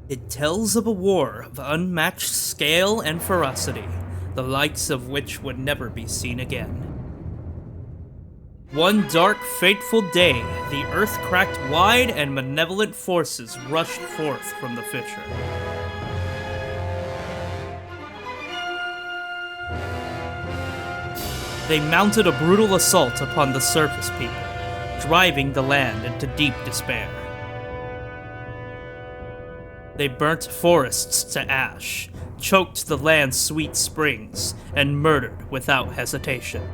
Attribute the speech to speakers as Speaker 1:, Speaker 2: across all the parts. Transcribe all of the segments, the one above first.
Speaker 1: It tells of a war of unmatched scale and ferocity, the likes of which would never be seen again. One dark, fateful day, the earth cracked wide and malevolent forces rushed forth from the fissure. They mounted a brutal assault upon the surface people, driving the land into deep despair. They burnt forests to ash, choked the land's sweet springs, and murdered without hesitation.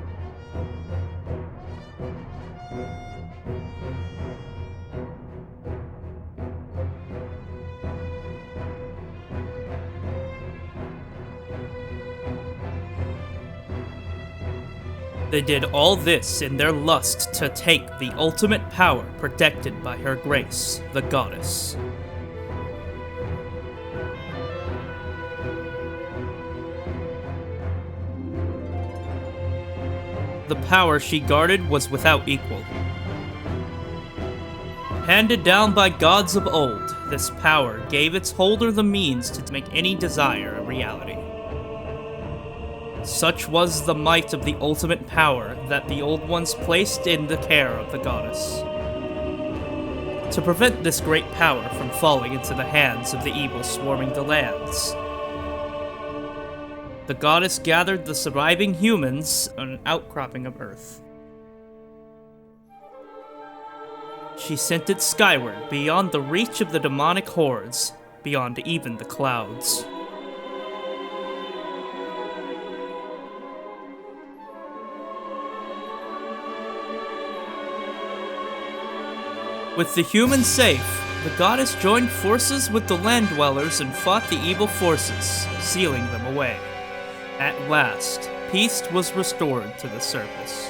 Speaker 1: They did all this in their lust to take the ultimate power protected by her grace, the goddess. The power she guarded was without equal. Handed down by gods of old, this power gave its holder the means to make any desire a reality. Such was the might of the ultimate power that the Old Ones placed in the care of the goddess. To prevent this great power from falling into the hands of the evil swarming the lands, the goddess gathered the surviving humans on an outcropping of Earth. She sent it skyward, beyond the reach of the demonic hordes, beyond even the clouds. With the humans safe, the goddess joined forces with the land dwellers and fought the evil forces, sealing them away. At last, peace was restored to the surface.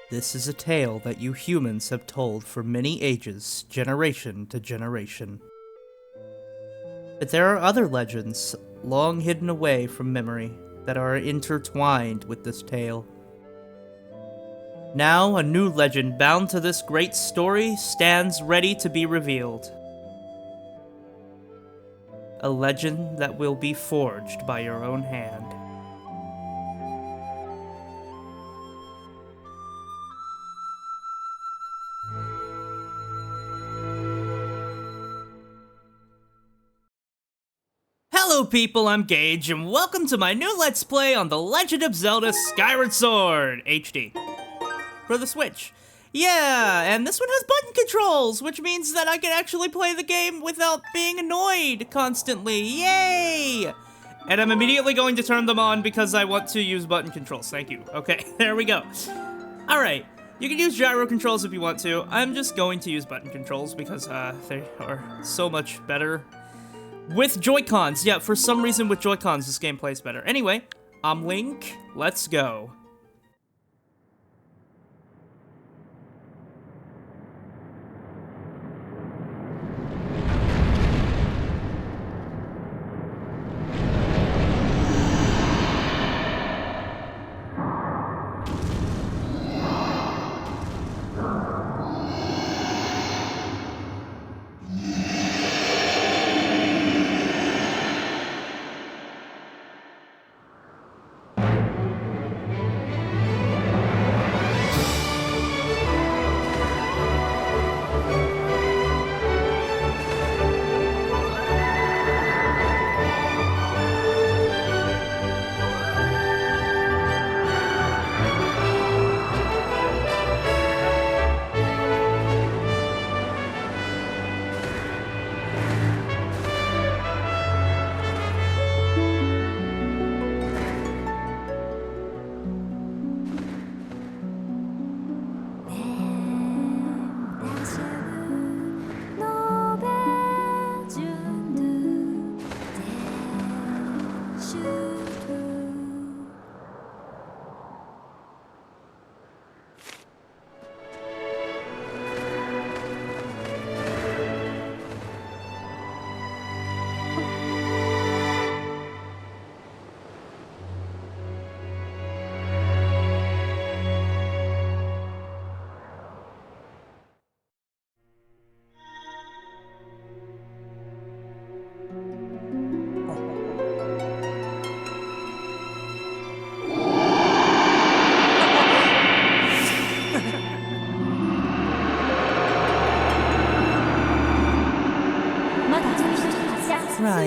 Speaker 1: This is a tale that you humans have told for many ages, generation to generation. But there are other legends, long hidden away from memory, that are intertwined with this tale. Now, a new legend bound to this great story stands ready to be revealed. A legend that will be forged by your own hand. Hello people, I'm Gage, and welcome to my new Let's Play on The Legend of Zelda Skyward Sword HD for the Switch. Yeah, and this one has button controls, which means that I can actually play the game without being annoyed constantly. Yay! And I'm immediately going to turn them on because I want to use button controls. Thank you. Okay, there we go. Alright, you can use gyro controls if you want to. I'm just going to use button controls because they are so much better. With Joy-Cons, yeah, for some reason with Joy-Cons this game plays better. Anyway, I'm Link, let's go.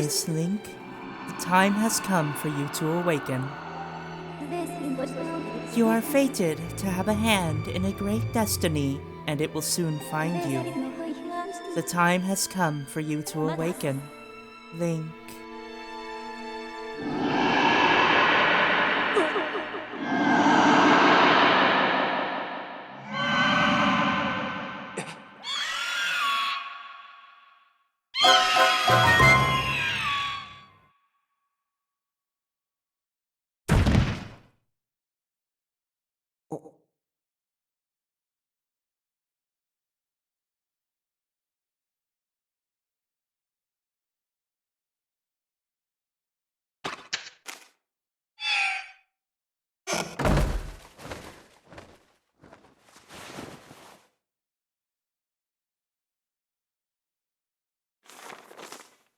Speaker 1: Rise, Link. The time has come for you to awaken. You are fated to have a hand in a great destiny, and it will soon find you. The time has come for you to awaken, Link.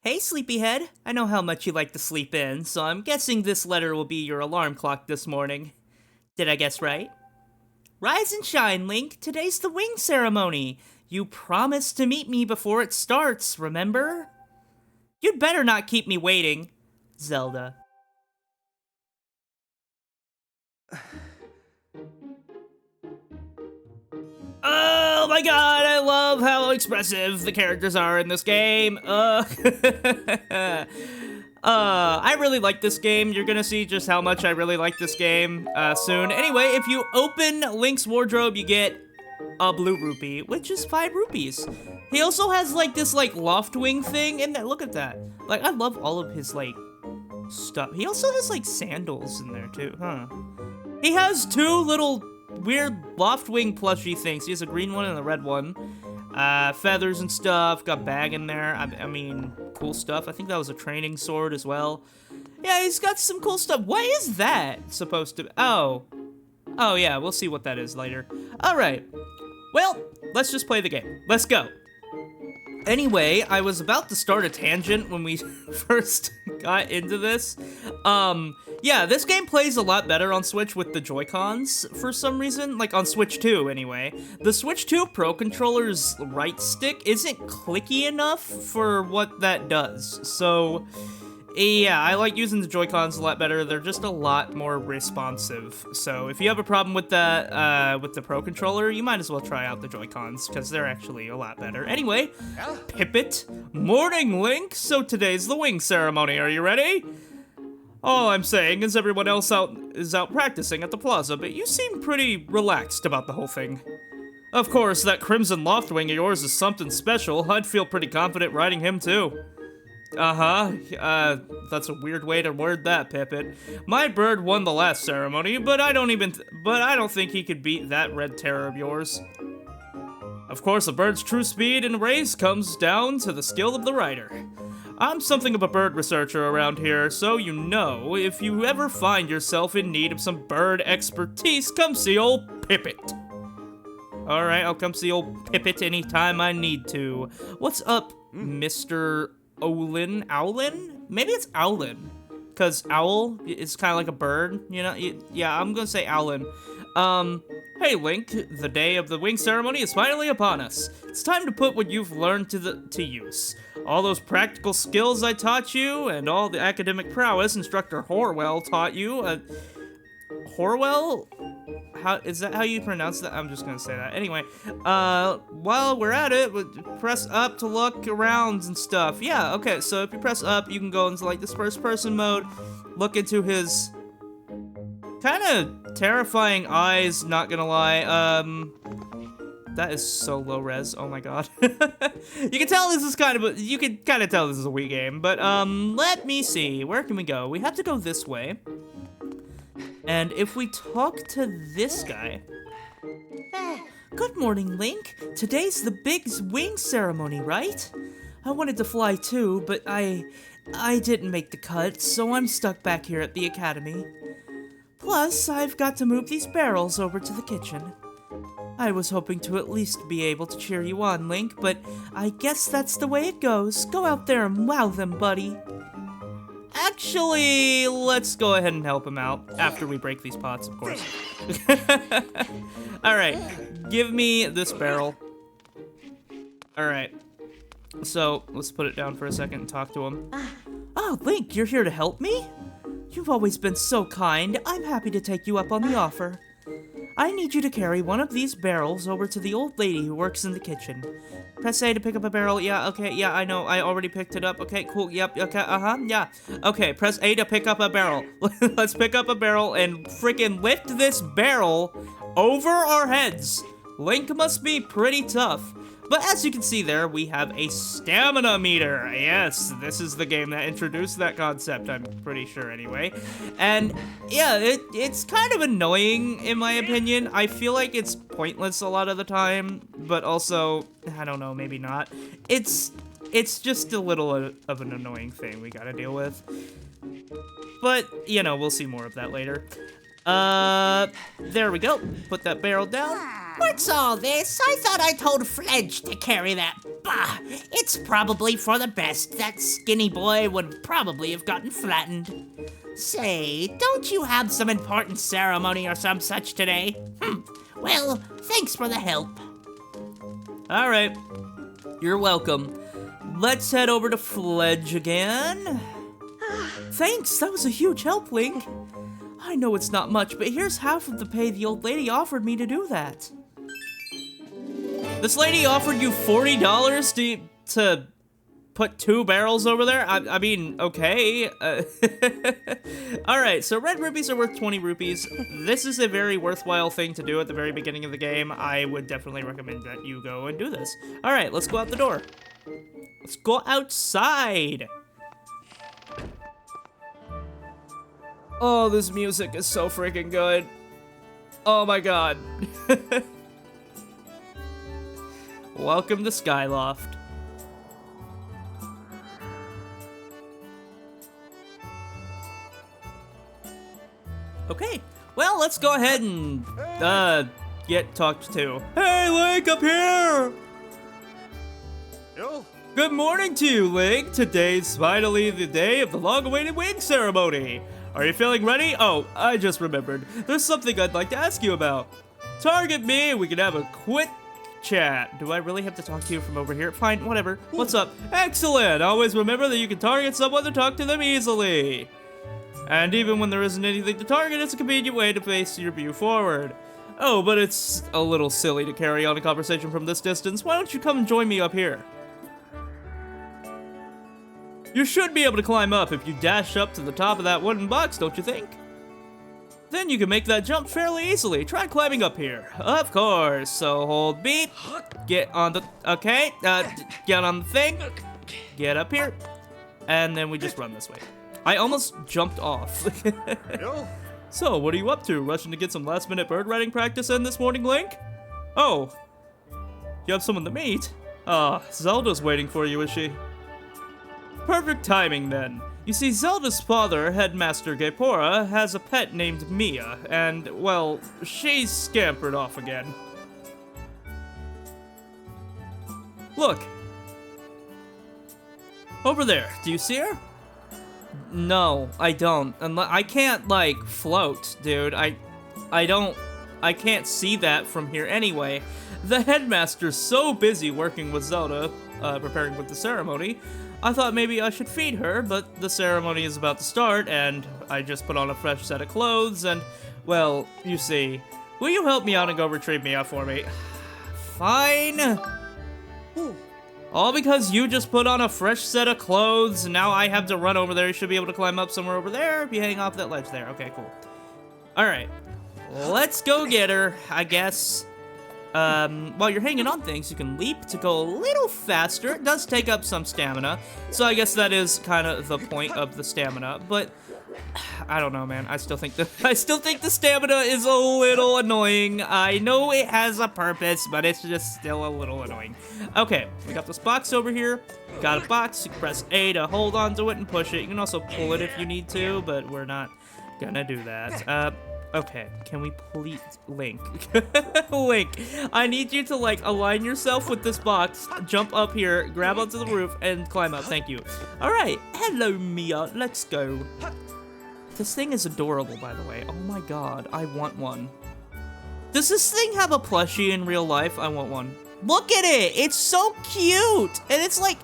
Speaker 1: Hey, sleepyhead. I know how much you like to sleep in, so I'm guessing this letter will be your alarm clock this morning. Did I guess right? Rise and shine, Link. Today's the wing ceremony. You promised to meet me before it starts, remember? You'd better not keep me waiting. Zelda. Oh my god, I love how expressive the characters are in this game. I really like this game. You're gonna see just how much I really like this game soon. Anyway, if you open Link's wardrobe, you get a blue rupee, which is 5 rupees. He also has like this like Loftwing thing, and look at that. Like, I love all of his like stuff. He also has like sandals in there too, huh? He has 2 little weird Loftwing plushie things. He has a green one and a red one. Feathers and stuff. Got bag in there. I mean, cool stuff. I think that was a training sword as well. Yeah, he's got some cool stuff. What is that supposed to be? Oh, yeah, we'll see what that is later. All right. Well, let's just play the game. Let's go. Anyway, I was about to start a tangent when we first got into this. Yeah, this game plays a lot better on Switch with the Joy-Cons for some reason. Like, on Switch 2, anyway. The Switch 2 Pro Controller's right stick isn't clicky enough for what that does. So, yeah, I like using the Joy-Cons a lot better. They're just a lot more responsive. So, if you have a problem with that, with the Pro Controller, you might as well try out the Joy-Cons, because they're actually a lot better. Anyway, Pippet, morning, Link. So today's the wing ceremony. Are you ready? All I'm saying is everyone else is out practicing at the plaza, but you seem pretty relaxed about the whole thing. Of course, that Crimson Loftwing of yours is something special. I'd feel pretty confident riding him, too. That's a weird way to word that, Pippet. My bird won the last ceremony, but I don't think he could beat that red terror of yours. Of course, a bird's true speed in a race comes down to the skill of the rider. I'm something of a bird researcher around here, so you know, if you ever find yourself in need of some bird expertise, come see old Pippet. Alright, I'll come see old Pippet anytime I need to. What's up, Mr. Owlin? Owlin? Maybe it's Owlin, because owl is kind of like a bird, you know? Yeah, I'm gonna say Owlin. Hey Link, the day of the wing ceremony is finally upon us. It's time to put what you've learned to use. All those practical skills I taught you, and all the academic prowess Instructor Horwell taught you. Horwell? Is that how you pronounce that? I'm just gonna say that. Anyway, while we're at it, press up to look around and stuff. Yeah, okay, so if you press up, you can go into like this first person mode, look into his kind of terrifying eyes, not gonna lie. That is so low res. Oh my god. You can tell this is you can kind of tell this is a Wii game, but let me see. Where can we go? We have to go this way. And if we talk to this guy. Good morning, Link. Today's the big wing ceremony, right? I wanted to fly too, but I didn't make the cut, so I'm stuck back here at the academy. Plus, I've got to move these barrels over to the kitchen. I was hoping to at least be able to cheer you on, Link, but I guess that's the way it goes. Go out there and wow them, buddy. Actually, let's go ahead and help him out after we break these pots, of course. Alright, give me this barrel. Alright, so let's put it down for a second and talk to him. Oh, Link, you're here to help me? You've always been so kind. I'm happy to take you up on the offer. I need you to carry one of these barrels over to the old lady who works in the kitchen. Press A to pick up a barrel. Yeah, okay, yeah, I know. I already picked it up. Okay, cool. Yep, okay, yeah. Okay, press A to pick up a barrel. Let's pick up a barrel and freaking lift this barrel over our heads. Link must be pretty tough. But as you can see there, we have a stamina meter. Yes, this is the game that introduced that concept, I'm pretty sure anyway. And yeah, it's kind of annoying in my opinion. I feel like it's pointless a lot of the time, but also, I don't know, maybe not. It's just a little of an annoying thing we gotta deal with. But, you know, we'll see more of that later. There we go. Put that barrel down.
Speaker 2: What's all this? I thought I told Fledge to carry that. Bah! It's probably for the best. That skinny boy would probably have gotten flattened. Say, don't you have some important ceremony or some such today? Well, thanks for the help.
Speaker 1: Alright. You're welcome. Let's head over to Fledge again. Thanks, that was a huge help, Link. I know it's not much, but here's half of the pay the old lady offered me to do that. This lady offered you $40 to put 2 barrels over there? I mean, okay. Alright, so red rupees are worth 20 rupees. This is a very worthwhile thing to do at the very beginning of the game. I would definitely recommend that you go and do this. Alright, let's go out the door. Let's go outside. Oh, this music is so freaking good. Oh my god. Welcome to Skyloft. Okay, well, let's go ahead and, get talked to. Hey, Link, up here!
Speaker 3: Yo.
Speaker 1: Good morning to you, Link. Today's finally the day of the long-awaited wing ceremony. Are you feeling ready? Oh, I just remembered. There's something I'd like to ask you about. Target me and we can have a quick chat. Do I really have to talk to you from over here? Fine, whatever. What's up? Excellent! Always remember that you can target someone to talk to them easily. And even when there isn't anything to target, it's a convenient way to face your view forward. Oh, but it's a little silly to carry on a conversation from this distance. Why don't you come and join me up here? You should be able to climb up if you dash up to the top of that wooden box, don't you think? Then you can make that jump fairly easily. Try climbing up here. Of course. So hold B. Get on the... Okay. Get on the thing. Get up here. And then we just run this way. I almost jumped off. So, what are you up to? Rushing to get some last-minute bird riding practice in this morning, Link? Oh. You have someone to meet? Zelda's waiting for you, is she? Perfect timing, then. You see, Zelda's father, Headmaster Gaepora, has a pet named Mia, and, well, she's scampered off again. Look. Over there, do you see her? No, I don't. I can't, like, float, dude. I can't see that from here anyway. The headmaster's so busy working with Zelda, preparing for the ceremony, I thought maybe I should feed her, but the ceremony is about to start, and I just put on a fresh set of clothes, and, well, you see. Will you help me out and go retrieve Mia for me? Fine. All because you just put on a fresh set of clothes, and now I have to run over there. You should be able to climb up somewhere over there if you hang off that ledge there. Okay, cool. Alright. Let's go get her, I guess. While you're hanging on things, you can leap to go a little faster. It does take up some stamina, so I guess that is kind of the point of the stamina, but I don't know, man. I still think the stamina is a little annoying. I know it has a purpose, but it's just still a little annoying. Okay, we got this box over here. Got a box. You can press A to hold on to it and push it. You can also pull it if you need to, but we're not gonna do that. Okay, can we please... Link. Link, I need you to, like, align yourself with this box, jump up here, grab onto the roof, and climb up. Thank you. Alright, hello, Mia. Let's go. This thing is adorable, by the way. Oh my god, I want one. Does this thing have a plushie in real life? I want one. Look at it! It's so cute! And it's like...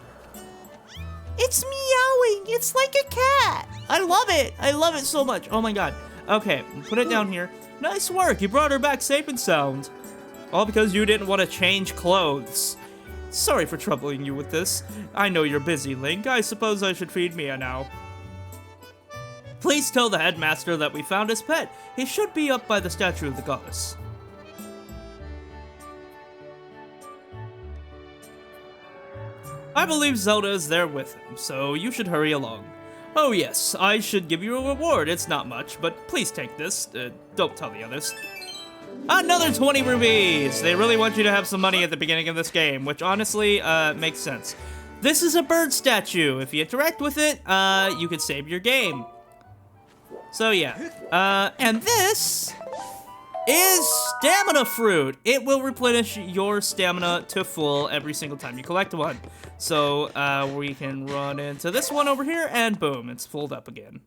Speaker 1: It's meowing. It's like a cat. I love it. I love it so much. Oh my god. Okay, put it down here. Nice work. You brought her back safe and sound. All because you didn't want to change clothes. Sorry for troubling you with this. I know you're busy, Link. I suppose I should feed Mia now. Please tell the headmaster that we found his pet. He should be up by the statue of the goddess. I believe Zelda is there with him, so you should hurry along. Oh yes, I should give you a reward. It's not much, but please take this. Don't tell the others. Another 20 rubies! They really want you to have some money at the beginning of this game, which honestly, makes sense. This is a bird statue. If you interact with it, you can save your game. So yeah, and this is stamina fruit. It will replenish your stamina to full every single time you collect one. So we can run into this one over here, and boom, it's filled up again.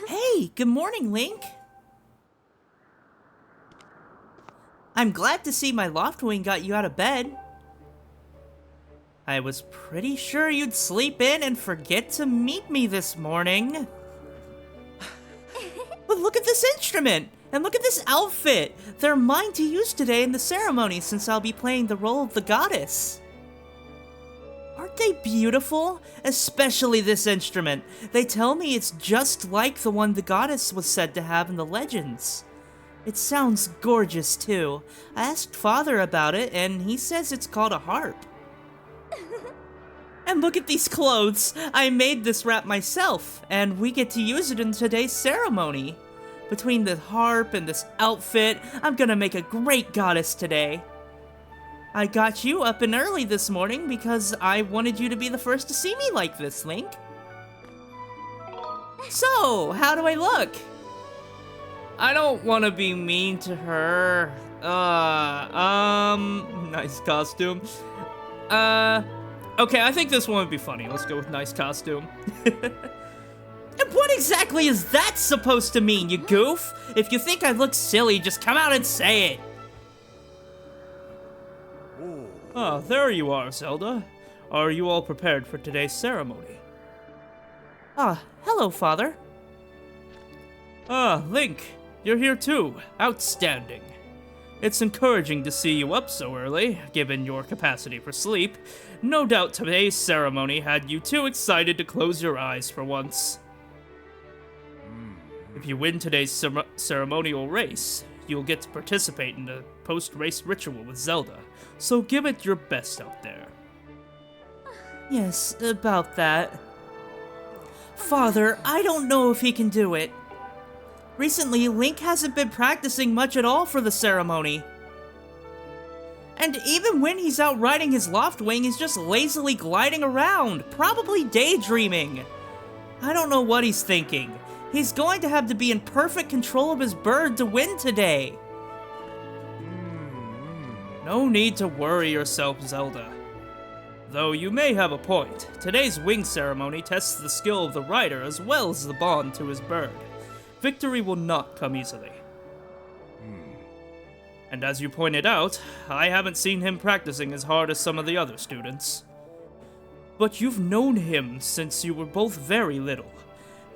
Speaker 1: Hey, good morning, Link. I'm glad to see my Loftwing got you out of bed. I was pretty sure you'd sleep in and forget to meet me this morning. But look at this instrument, and look at this outfit. They're mine to use today in the ceremony since I'll be playing the role of the goddess. Aren't they beautiful? Especially this instrument. They tell me it's just like the one the goddess was said to have in the legends. It sounds gorgeous too. I asked Father about it, and he says it's called a harp. And look at these clothes! I made this wrap myself, and we get to use it in today's ceremony. Between the harp and this outfit, I'm gonna make a great goddess today. I got you up and early this morning because I wanted you to be the first to see me like this, Link. So, how do I look? I don't want to be mean to her. Nice costume. Okay, I think this one would be funny. Let's go with nice costume. And what exactly is that supposed to mean, you goof? If you think I look silly, just come out and say it. Ah, there you are, Zelda. Are you all prepared for today's ceremony? Ah, hello, Father. Ah, Link, you're here too. Outstanding. It's encouraging to see you up so early, given your capacity for sleep. No doubt today's ceremony had you too excited to close your eyes for once. If you win today's ceremonial race, you'll get to participate in the post-race ritual with Zelda, so give it your best out there. Yes, about that. Father, I don't know if he can do it. Recently, Link hasn't been practicing much at all for the ceremony. And even when he's out riding his Loftwing, he's just lazily gliding around, probably daydreaming. I don't know what he's thinking. He's going to have to be in perfect control of his bird to win today. No need to worry yourself, Zelda. Though you may have a point, today's wing ceremony tests the skill of the rider as well as the bond to his bird. Victory will not come easily. And as you pointed out, I haven't seen him practicing as hard as some of the other students. But you've known him since you were both very little.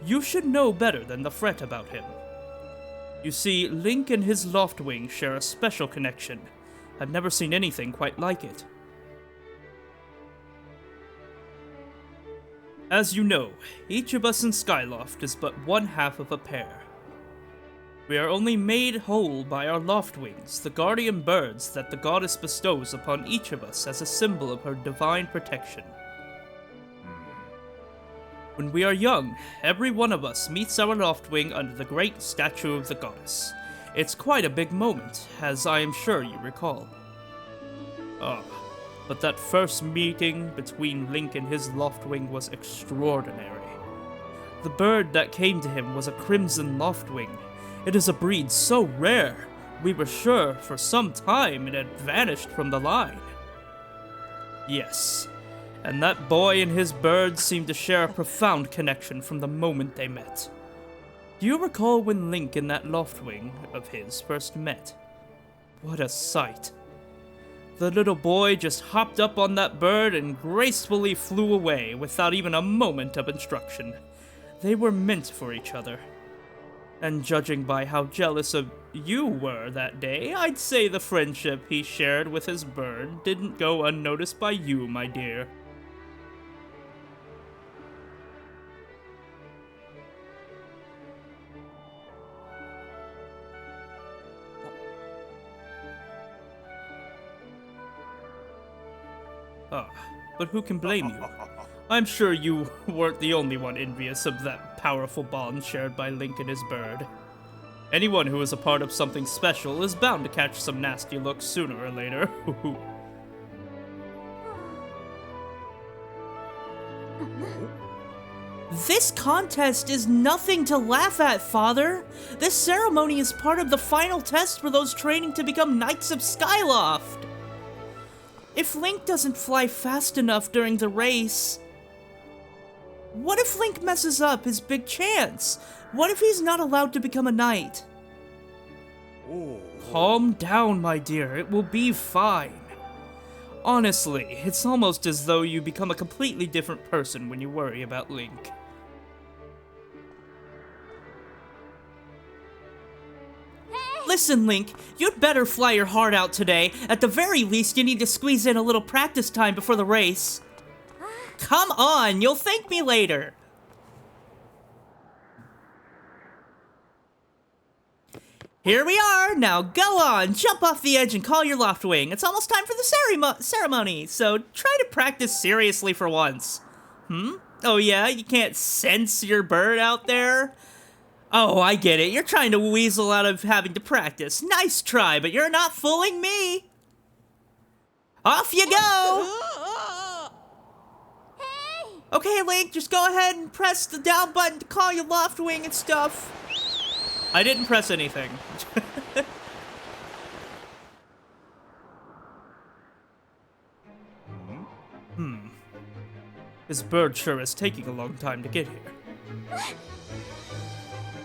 Speaker 1: You should know better than to fret about him. You see, Link and his Loftwing share a special connection. I've never seen anything quite like it. As you know, each of us in Skyloft is but one half of a pair. We are only made whole by our Loftwings, the guardian birds that the goddess bestows upon each of us as a symbol of her divine protection. When we are young, every one of us meets our Loftwing under the great statue of the goddess. It's quite a big moment, as I am sure you recall. Ah, but that first meeting between Link and his Loftwing was extraordinary. The bird that came to him was a crimson Loftwing. It is a breed so rare, we were sure for some time it had vanished from the line. Yes, and that boy and his bird seemed to share a profound connection from the moment they met. Do you recall when Link and that Loftwing of his first met? What a sight. The little boy just hopped up on that bird and gracefully flew away without even a moment of instruction. They were meant for each other. And judging by how jealous of you were that day, I'd say the friendship he shared with his bird didn't go unnoticed by you, my dear. Ah, but who can blame you? I'm sure you weren't the only one envious of that powerful bond shared by Link and his bird. Anyone who is a part of something special is bound to catch some nasty looks sooner or later.
Speaker 2: This contest is nothing to laugh at, Father. This ceremony is part of the final test for those training to become Knights of Skyloft. If Link doesn't fly fast enough during the race... What if Link messes up his big chance? What if he's not allowed to become a knight?
Speaker 1: Calm down, my dear. It will be fine. Honestly, it's almost as though you become a completely different person when you worry about Link.
Speaker 2: Listen, Link, you'd better fly your heart out today. At the very least, you need to squeeze in a little practice time before the race. Come on, you'll thank me later. Here we are. Now go on, jump off the edge and call your Loftwing. It's almost time for the ceremony, so try to practice seriously for once. Oh yeah, you can't sense your bird out there? Oh, I get it. You're trying to weasel out of having to practice. Nice try, but you're not fooling me. Off you go! Okay, Link, just go ahead and press the down button to call your Loftwing and stuff.
Speaker 1: I didn't press anything. This bird sure is taking a long time to get here.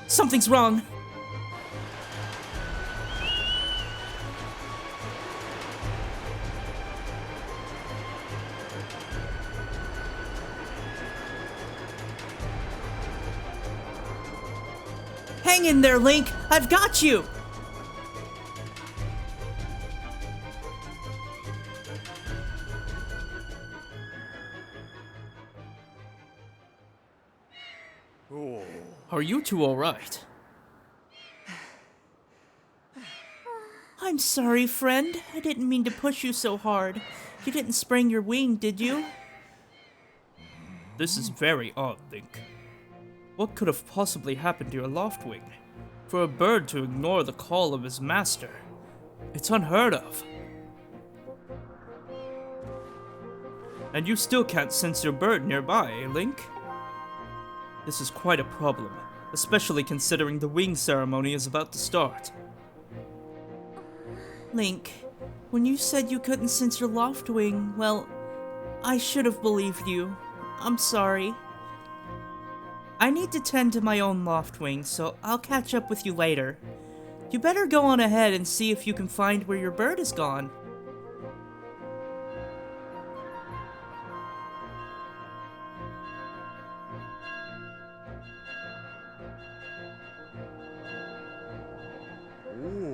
Speaker 2: Something's wrong. Hang in there, Link. I've got you.
Speaker 1: Are you two alright?
Speaker 2: I'm sorry, friend. I didn't mean to push you so hard. You didn't sprain your wing, did you?
Speaker 1: This is very odd, Link. What could have possibly happened to your Loftwing? For a bird to ignore the call of his master. It's unheard of. And you still can't sense your bird nearby, eh, Link? This is quite a problem, especially considering the wing ceremony is about to start.
Speaker 2: Link, when you said you couldn't sense your Loftwing, well, I should have believed you. I'm sorry. I need to tend to my own Loftwing, so I'll catch up with you later. You better go on ahead and see if you can find where your bird is gone.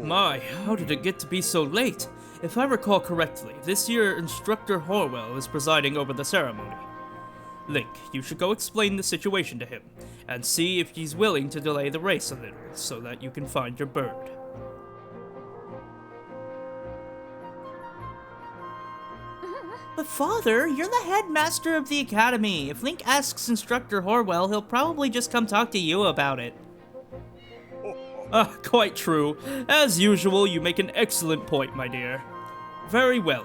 Speaker 1: My, how did it get to be so late? If I recall correctly, this year Instructor Horwell is presiding over the ceremony. Link, you should go explain the situation to him, and see if he's willing to delay the race a little, so that you can find your bird. But Father, you're the headmaster of the academy. If Link asks Instructor Horwell, he'll probably just come talk to you about it. Quite true. As usual, you make an excellent point, my dear. Very well.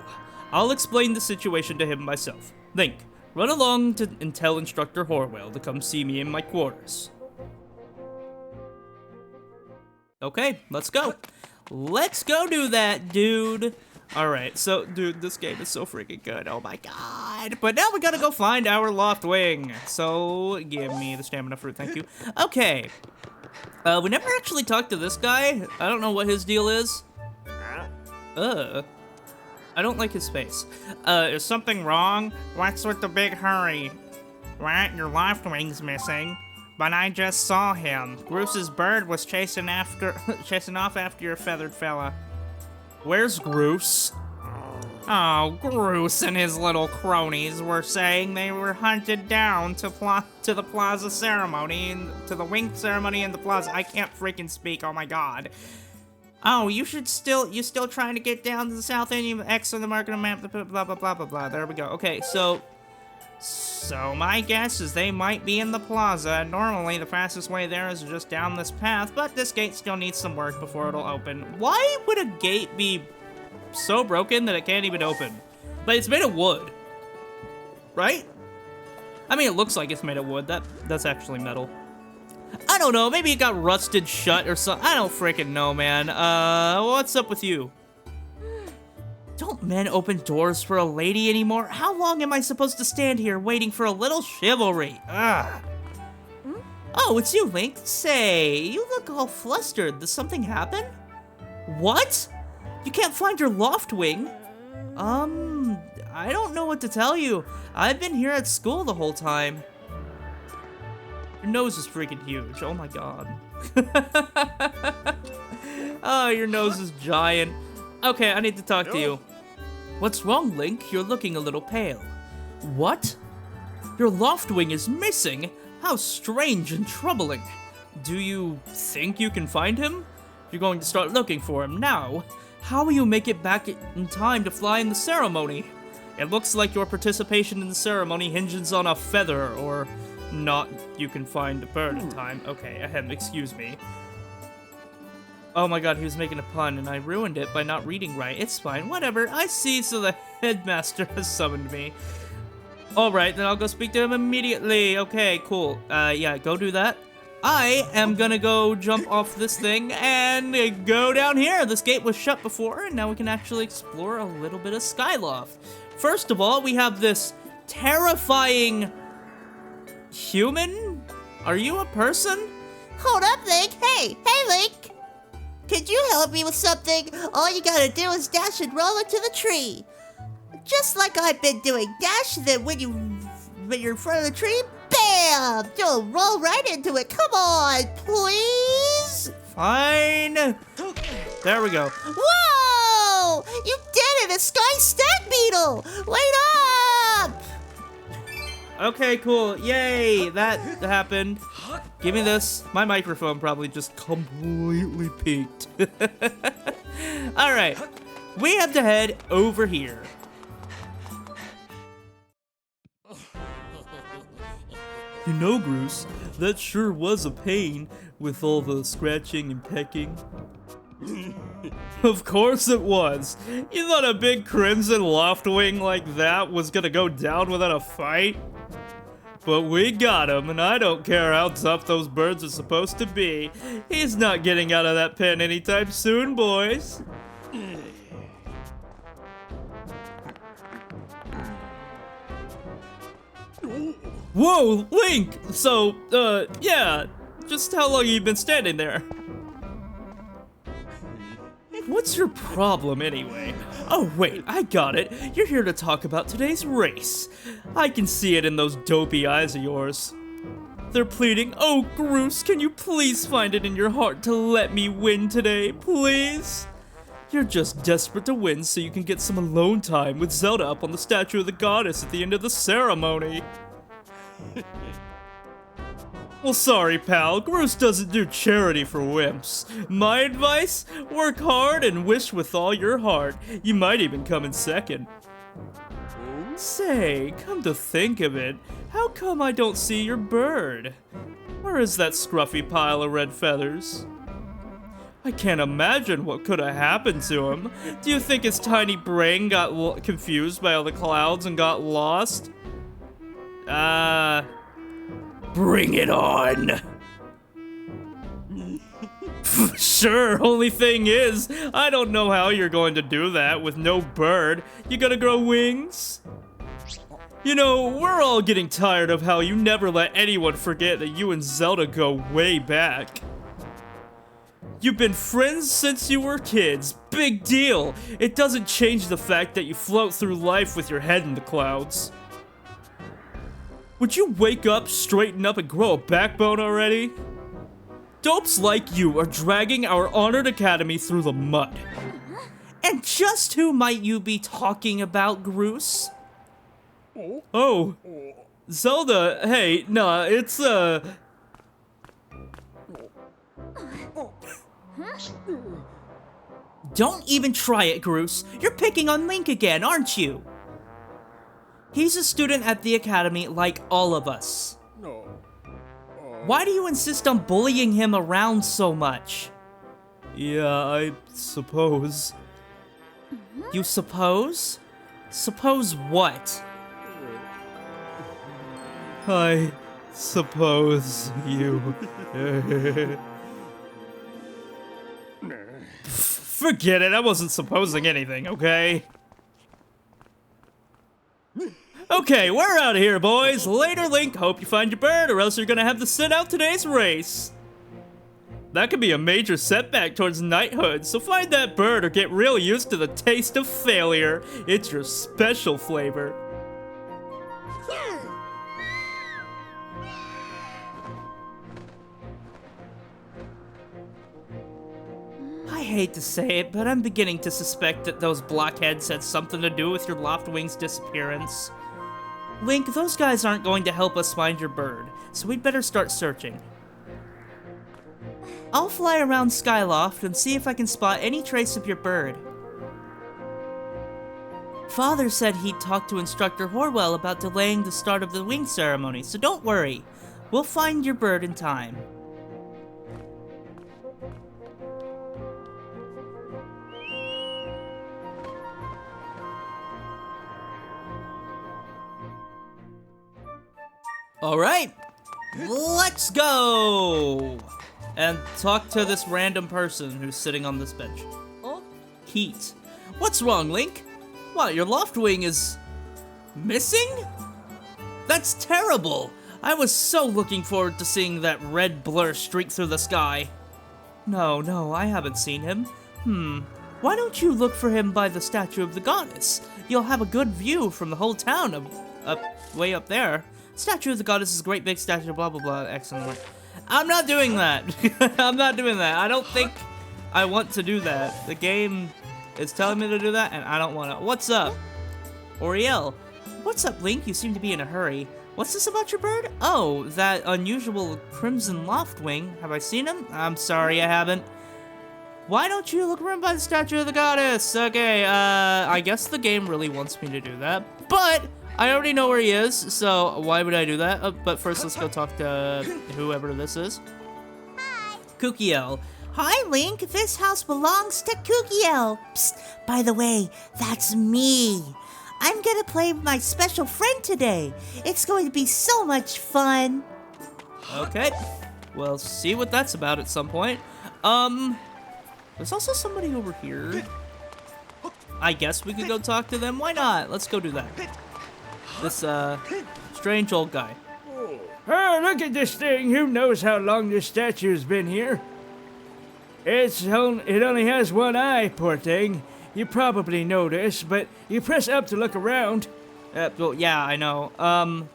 Speaker 1: I'll explain the situation to him myself. Link, run along and tell Instructor Horwell to come see me in my quarters. Okay, let's go. Let's go do that, dude. Alright, so, dude, this game is so freaking good. Oh my god. But now we gotta go find our Loftwing. So, give me the stamina fruit, thank you. Okay. We never actually talked to this guy. I don't know what his deal is. I don't like his face. Is something wrong? What's with the big hurry? What? Your Loftwing's missing? But I just saw him. Groos's bird was chasing off after your feathered fella. Where's Groos? Oh, Groos and his little cronies were saying they were hunted down to the plaza ceremony, to the wing ceremony in the plaza. I can't freaking speak, oh my god. Oh, you're still trying to get down to the south end, you X on the market map, blah, blah, blah, blah, blah, blah. There we go. Okay, so my guess is they might be in the plaza. Normally, the fastest way there is just down this path, but this gate still needs some work before it'll open. Why would a gate be so broken that it can't even open? But it's made of wood, right? I mean, it looks like it's made of wood. That's actually metal. I don't know, maybe it got rusted shut or something. I don't freaking know, man. What's up with you? Don't men open doors for a lady anymore? How long am I supposed to stand here waiting for a little chivalry? Ugh. Oh, it's you, Link. Say, you look all flustered. Did something happen? What? You can't find your Loftwing? I don't know what to tell you. I've been here at school the whole time. Your nose is freaking huge. Oh my god. Oh, your nose is giant. Okay, I need to talk to you. What's wrong, Link? You're looking a little pale. What? Your Loftwing is missing? How strange and troubling. Do you think you can find him? You're going to start looking for him now. How will you make it back in time to fly in the ceremony? It looks like your participation in the ceremony hinges on a feather, or not you can find a bird in time. Okay, excuse me. Oh my god, he was making a pun, and I ruined it by not reading right. It's fine, whatever. I see, so the headmaster has summoned me. Alright, then I'll go speak to him immediately. Okay, cool. Yeah, go do that. I am gonna go jump off this thing and go down here. This gate was shut before, and now we can actually explore a little bit of Skyloft. First of all, we have this terrifying human? Are you a person?
Speaker 2: Hold up, Link. Hey, Link. Could you help me with something? All you gotta do is dash and roll into the tree. Just like I've been doing. Dash, then when you're in front of the tree, bam! You'll roll right into it. Come on, please?
Speaker 1: Fine. There we go.
Speaker 2: Whoa! You did it! A sky stag beetle! Wait up!
Speaker 1: Okay, cool. Yay! That happened. Give me this. My microphone probably just completely peaked. Alright. We have to head over here. You know, Groos, that sure was a pain with all the scratching and pecking. Of course it was. You thought a big crimson Loftwing like that was gonna go down without a fight? But we got him, and I don't care how tough those birds are supposed to be. He's not getting out of that pen anytime soon, boys. Whoa, Link! So, yeah, just how long have you been standing there? What's your problem, anyway? Oh, wait, I got it. You're here to talk about today's race. I can see it in those dopey eyes of yours. They're pleading, oh, Groos, can you please find it in your heart to let me win today, please? You're just desperate to win so you can get some alone time with Zelda up on the statue of the goddess at the end of the ceremony. Well, sorry, pal. Groos doesn't do charity for wimps. My advice? Work hard and wish with all your heart. You might even come in second. Say, come to think of it, how come I don't see your bird? Where is that scruffy pile of red feathers? I can't imagine what could have happened to him. Do you think his tiny brain got confused by all the clouds and got lost? Bring it on! Sure, only thing is, I don't know how you're going to do that with no bird. You gonna grow wings? You know, we're all getting tired of how you never let anyone forget that you and Zelda go way back. You've been friends since you were kids. Big deal. It doesn't change the fact that you float through life with your head in the clouds. Would you wake up, straighten up, and grow a backbone already? Dopes like you are dragging our honored academy through the mud.
Speaker 2: And just who might you be talking about, Groose?
Speaker 1: Oh, Zelda, hey, nah, it's,
Speaker 2: Don't even try it, Groose. You're picking on Link again, aren't you? He's a student at the academy like all of us. Why do you insist on bullying him around so much?
Speaker 1: yeah, I suppose.
Speaker 2: You suppose? Suppose what?
Speaker 1: I suppose you... Forget it, I wasn't supposing anything, okay? Okay, we're out of here, boys. Later, Link. Hope you find your bird, or else you're gonna have to sit out today's race. That could be a major setback towards knighthood, so find that bird or get real used to the taste of failure. It's your special flavor.
Speaker 2: I hate to say it, but I'm beginning to suspect that those blockheads had something to do with your Loftwing's disappearance. Link, those guys aren't going to help us find your bird, so we'd better start searching. I'll fly around Skyloft and see if I can spot any trace of your bird. Father said he'd talk to Instructor Horwell about delaying the start of the wing ceremony, so don't worry. We'll find your bird in time. Alright, let's go! And talk to this random person who's sitting on this bench. Oh, Heat. What's wrong, Link? What, your Loftwing is... missing? That's terrible! I was so looking forward to seeing that red blur streak through the sky. No, I haven't seen him. Why don't you look for him by the statue of the goddess? You'll have a good view from the whole town way up there. Statue of the goddess is a great big statue, blah blah blah, excellent. I'm not doing that. I'm not doing that. I don't think I want to do that. The game is telling me to do that, and I don't want to. What's up? Oriel. What's up, Link? You seem to be in a hurry. What's this about your bird? Oh, that unusual crimson Loftwing. Have I seen him? I'm sorry, I haven't. Why don't you look around by the statue of the goddess? Okay, I guess the game really wants me to do that, but I already know where he is, so why would I do that? But first, let's go talk to whoever this is. Hi. Kukiel. Hi, Link. This house belongs to Kukiel. Psst, by the way, that's me. I'm gonna play with my special friend today. It's going to be so much fun. Okay, we'll see what that's about at some point. There's also somebody over here. I guess we could go talk to them. Why not? Let's go do that. This, strange old guy.
Speaker 3: Oh, look at this thing. Who knows how long this statue's been here? It only has one eye, poor thing. You probably noticed, but you press up to look around.
Speaker 1: Well, yeah, I know. And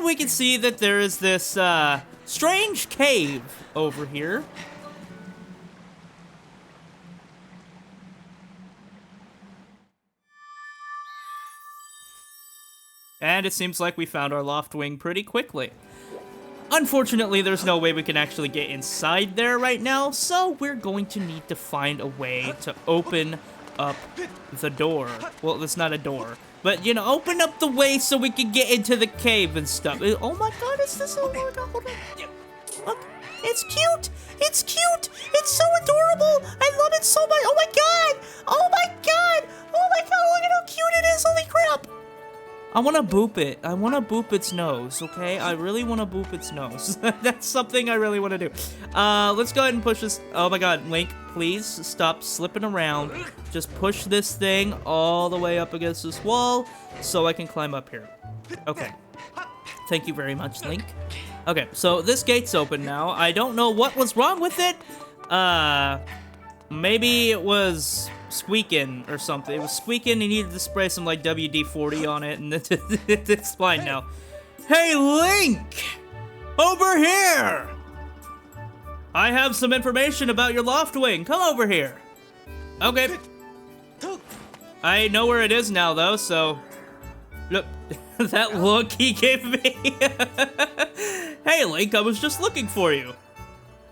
Speaker 1: we can see that there is this, strange cave over here. And it seems like we found our Loftwing pretty quickly. Unfortunately, there's no way we can actually get inside there right now, so we're going to need to find a way to open up the door. Well, it's not a door. But, you know, open up the way so we can get into the cave and stuff. Oh my god, is this... Oh my god, hold on. Look, it's cute. It's cute. It's so adorable. I love it so much. Oh my god. Oh my god. Oh my god, look at how cute it is. Holy crap. I want to boop it. I want to boop its nose, okay? I really want to boop its nose. That's something I really want to do. Let's go ahead and push this. Oh my god, Link, please stop slipping around. Just push this thing all the way up against this wall so I can climb up here. Okay. Thank you very much, Link. Okay, so this gate's open now. I don't know what was wrong with it. Maybe it was squeaking or something. It was squeaking. You needed to spray some like WD-40 on it, and it's fine now. Hey, Link! Over here! I have some information about your Loftwing. Come over here. Okay. I know where it is now, though, so... Look, that look he gave me. Hey, Link, I was just looking for you.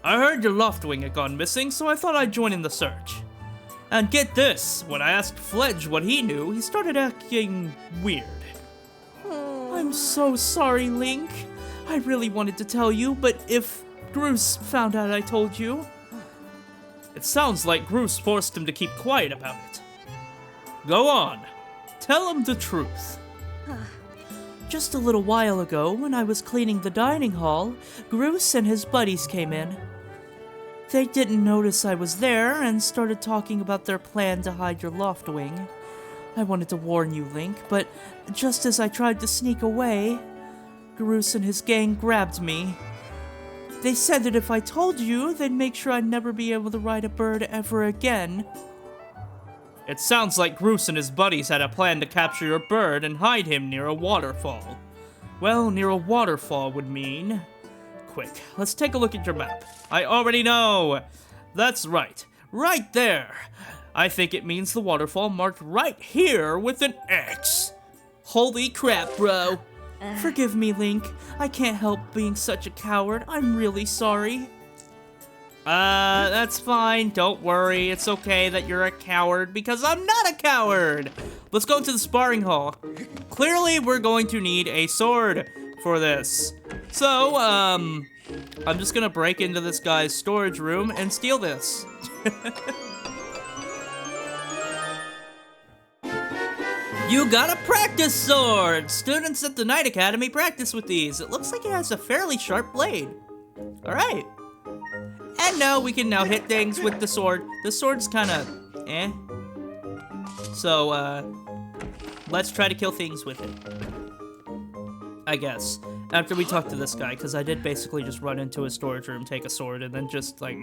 Speaker 1: I heard your Loftwing had gone missing, so I thought I'd join in the search. And get this, when I asked Fledge what he knew, he started acting weird. I'm so sorry, Link. I really wanted to tell you, but if Groose found out I told you... It sounds like Groose forced him to keep quiet about it. Go on. Tell him the truth. Just a little while ago, when I was cleaning the dining hall, Groose and his buddies came in. They didn't notice I was there and started talking about their plan to hide your Loftwing. I wanted to warn you, Link, but just as I tried to sneak away, Groose and his gang grabbed me. They said that if I told you, they'd make sure I'd never be able to ride a bird ever again. It sounds like Groose and his buddies had a plan to capture your bird and hide him near a waterfall. Well, near a waterfall would mean... Quick, let's take a look at your map. I already know! That's right. Right there! I think it means the waterfall marked right here with an X. Holy crap, bro. Forgive me, Link. I can't help being such a coward. I'm really sorry. That's fine. Don't worry. It's okay that you're a coward, because I'm not a coward! Let's go to the sparring hall. Clearly, we're going to need a sword for this. So, I'm just gonna break into this guy's storage room and steal this. You got a practice sword! Students at the Knight Academy practice with these. It looks like it has a fairly sharp blade. Alright. And now we can now hit things with the sword. The sword's kinda eh. So, let's try to kill things with it. I guess. After we talk to this guy, because I did basically just run into his storage room, take a sword, and then just like...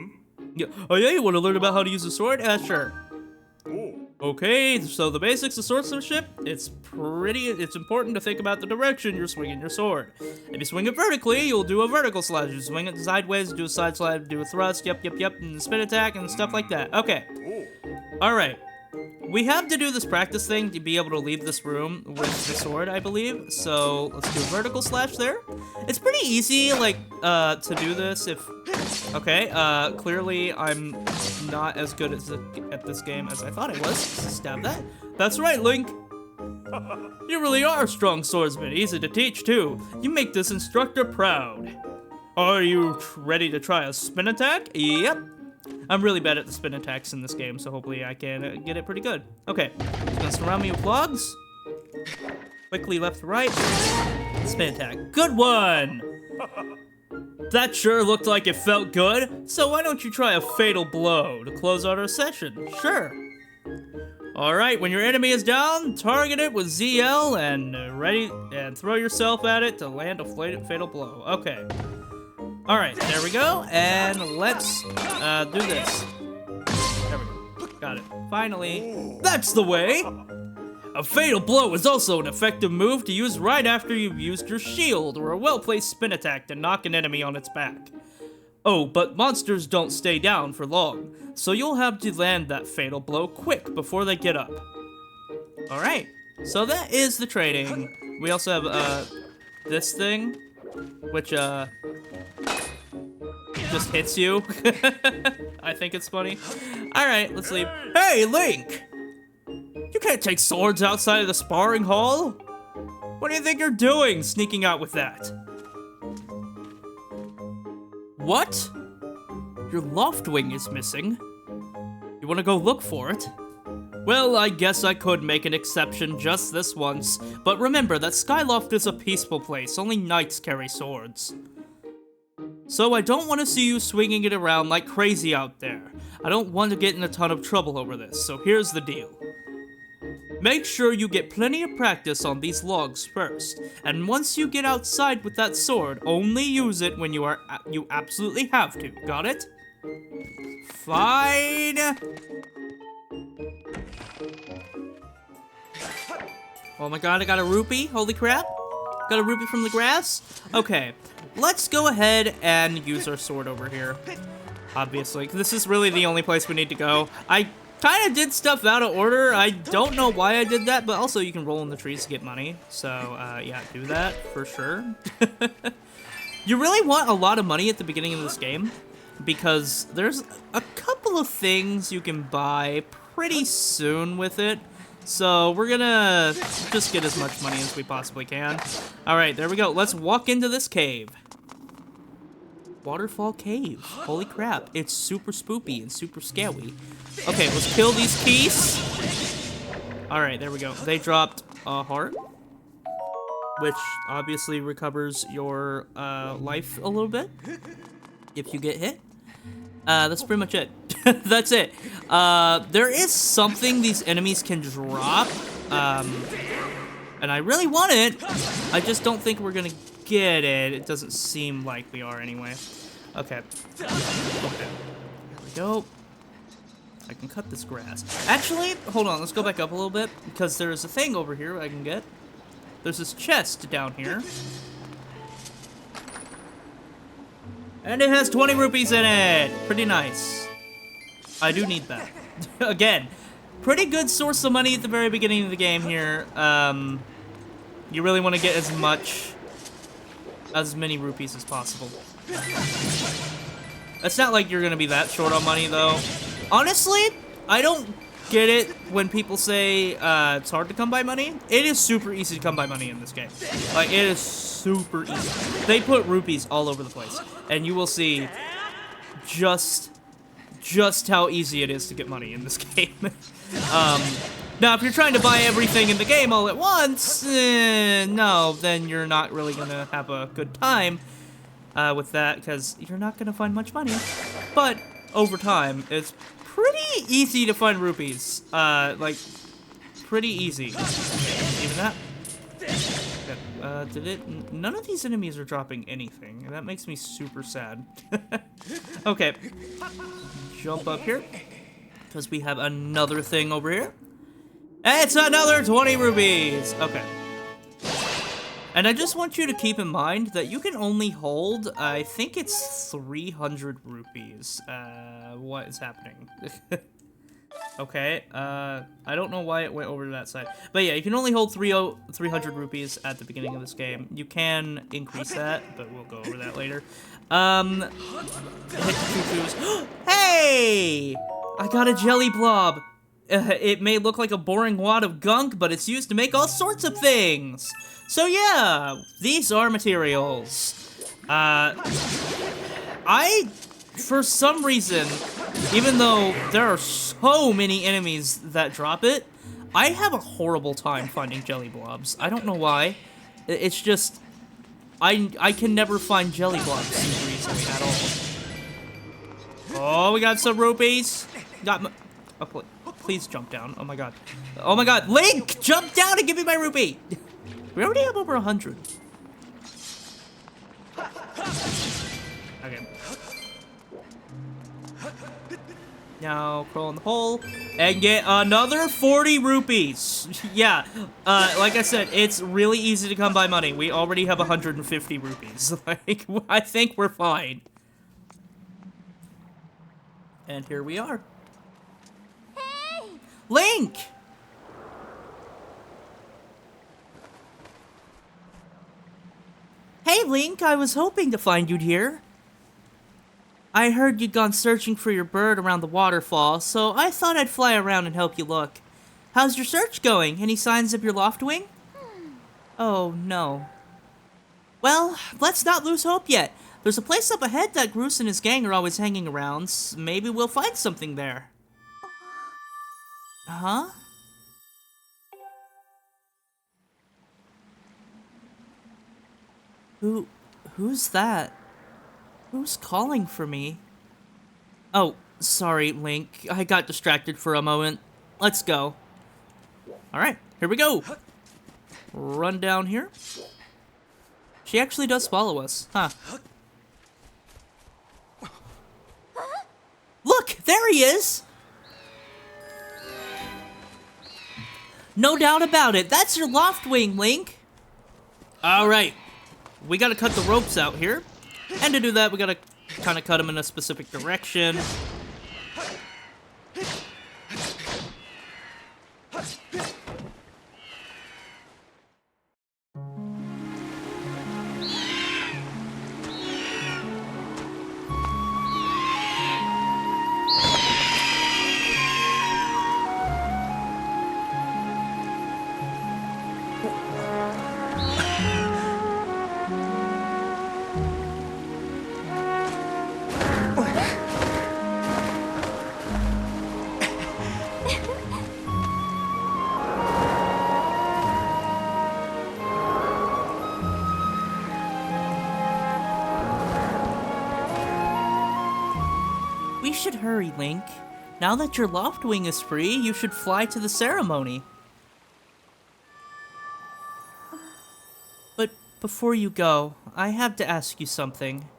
Speaker 1: Oh yeah, you want to learn about how to use a sword? Sure. Okay, so the basics of swordsmanship, it's important to think about the direction you're swinging your sword. If you swing it vertically, you'll do a vertical slash. If you swing it sideways, do a side slide, do a thrust, yep, and spin attack, and stuff like that. Okay. Alright. We have to do this practice thing to be able to leave this room with the sword, I believe. So, let's do a vertical slash there. It's pretty easy, like, to do this if... Okay, clearly I'm not as good at this game as I thought I was. Stab that. That's right, Link. You really are a strong swordsman, easy to teach, too. You make this instructor proud. Are you ready to try a spin attack? Yep. I'm really bad at the spin attacks in this game, so hopefully I can get it pretty good. Okay, just gonna surround me with logs. Quickly left to right. Spin attack. Good one! That sure looked like it felt good, so why don't you try a fatal blow to close out our session? Sure. Alright, when your enemy is down, target it with ZL and throw yourself at it to land a fatal blow. Okay. Alright, there we go, and let's do this. There we go. Got it. Finally. That's the way! A fatal blow is also an effective move to use right after you've used your shield or a well-placed spin attack to knock an enemy on its back. Oh, but monsters don't stay down for long, so you'll have to land that fatal blow quick before they get up. Alright, so that is the training. We also have this thing, which just hits you. I think it's funny. Alright, let's leave. Hey, Link! You can't take swords outside of the sparring hall. What do you think you're doing, sneaking out with that? What? Your Loftwing is missing. You wanna go look for it? Well, I guess I could make an exception just this once, but remember that Skyloft is a peaceful place, only knights carry swords. So I don't want to see you swinging it around like crazy out there. I don't want to get in a ton of trouble over this, so here's the deal. Make sure you get plenty of practice on these logs first, and once you get outside with that sword, only use it when you absolutely have to. Got it? Fine. Oh my god, I got a rupee. Holy crap. Got a rupee from the grass? Okay, let's go ahead and use our sword over here. Obviously, this is really the only place we need to go. I kind of did stuff out of order. I don't know why I did that, but also you can roll in the trees to get money. So, yeah, do that for sure. You really want a lot of money at the beginning of this game because there's a couple of things you can buy pretty soon with it. So we're gonna just get as much money as we possibly can. All right, there we go. Let's walk into this cave. Waterfall cave. Holy crap. It's super spoopy and super scary. Okay, let's kill these keys. All right, there we go. They dropped a heart, which obviously recovers your life a little bit if you get hit. That's pretty much it. That's it. There is something these enemies can drop, and I really want it. I just don't think we're gonna get it. It doesn't seem like we are anyway. Okay. Okay. There we go. I can cut this grass. Actually, hold on. Let's go back up a little bit because there's a thing over here I can get. There's this chest down here. And it has 20 rupees in it! Pretty nice. I do need that. Again, pretty good source of money at the very beginning of the game here. You really want to get as many rupees as possible. It's not like you're going to be that short on money, though. Honestly, I don't get it when people say it's hard to come by money. It is super easy to come by money in this game. Like, it is super easy. They put rupees all over the place. And you will see just how easy it is to get money in this game. Now, if you're trying to buy everything in the game all at once, no, then you're not really going to have a good time with that, because you're not going to find much money. But over time, it's pretty easy to find rupees. Like, pretty easy. Even that. Did it? None of these enemies are dropping anything, and that makes me super sad. Okay. Jump up here, because we have another thing over here. It's another 20 rupees! Okay. And I just want you to keep in mind that you can only hold, I think it's 300 rupees. What is happening? Okay, I don't know why it went over to that side. But yeah, you can only hold 300 rupees at the beginning of this game. You can increase that, but we'll go over that later. Hit the choo-choos. Hey! I got a jelly blob. It may look like a boring wad of gunk, but it's used to make all sorts of things. So yeah, these are materials. For some reason, even though there are so many enemies that drop it, I have a horrible time finding jelly blobs. I don't know why. It's just, I can never find jelly blobs super easily at all. Oh, we got some rupees. Oh, please jump down. Oh my god. Oh my god. Link, jump down and give me my rupee. We already have over 100. Okay. Now, crawl in the hole and get another 40 rupees. Yeah, like I said, it's really easy to come by money. We already have 150 rupees. Like, I think we're fine. And here we are.
Speaker 2: Hey!
Speaker 1: Link! Hey, Link, I was hoping to find you here. I heard you'd gone searching for your bird around the waterfall, so I thought I'd fly around and help you look. How's your search going? Any signs of your Loftwing? Oh, no. Well, let's not lose hope yet. There's a place up ahead that Groose and his gang are always hanging around. Maybe we'll find something there. Huh? Who's that? Who's calling for me? Oh, sorry, Link. I got distracted for a moment. Let's go. Alright, here we go. Run down here. She actually does follow us, huh? Look, there he is! No doubt about it, that's your Loftwing, Link! Alright, we gotta cut the ropes out here. And to do that, we gotta kind of cut them in a specific direction. We should hurry, Link. Now that your Loftwing is free, you should fly to the ceremony. But before you go, I have to ask you something.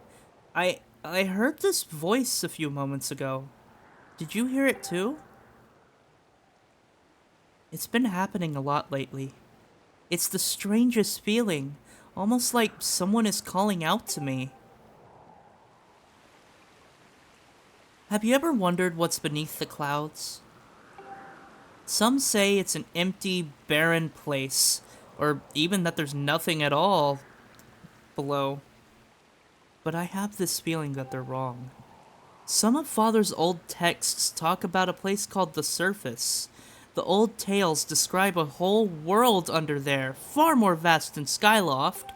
Speaker 1: I heard this voice a few moments ago. Did you hear it too? It's been happening a lot lately. It's the strangest feeling, almost like someone is calling out to me. Have you ever wondered what's beneath the clouds? Some say it's an empty, barren place, or even that there's nothing at all below. But I have this feeling that they're wrong. Some of Father's old texts talk about a place called the Surface. The old tales describe a whole world under there, far more vast than Skyloft.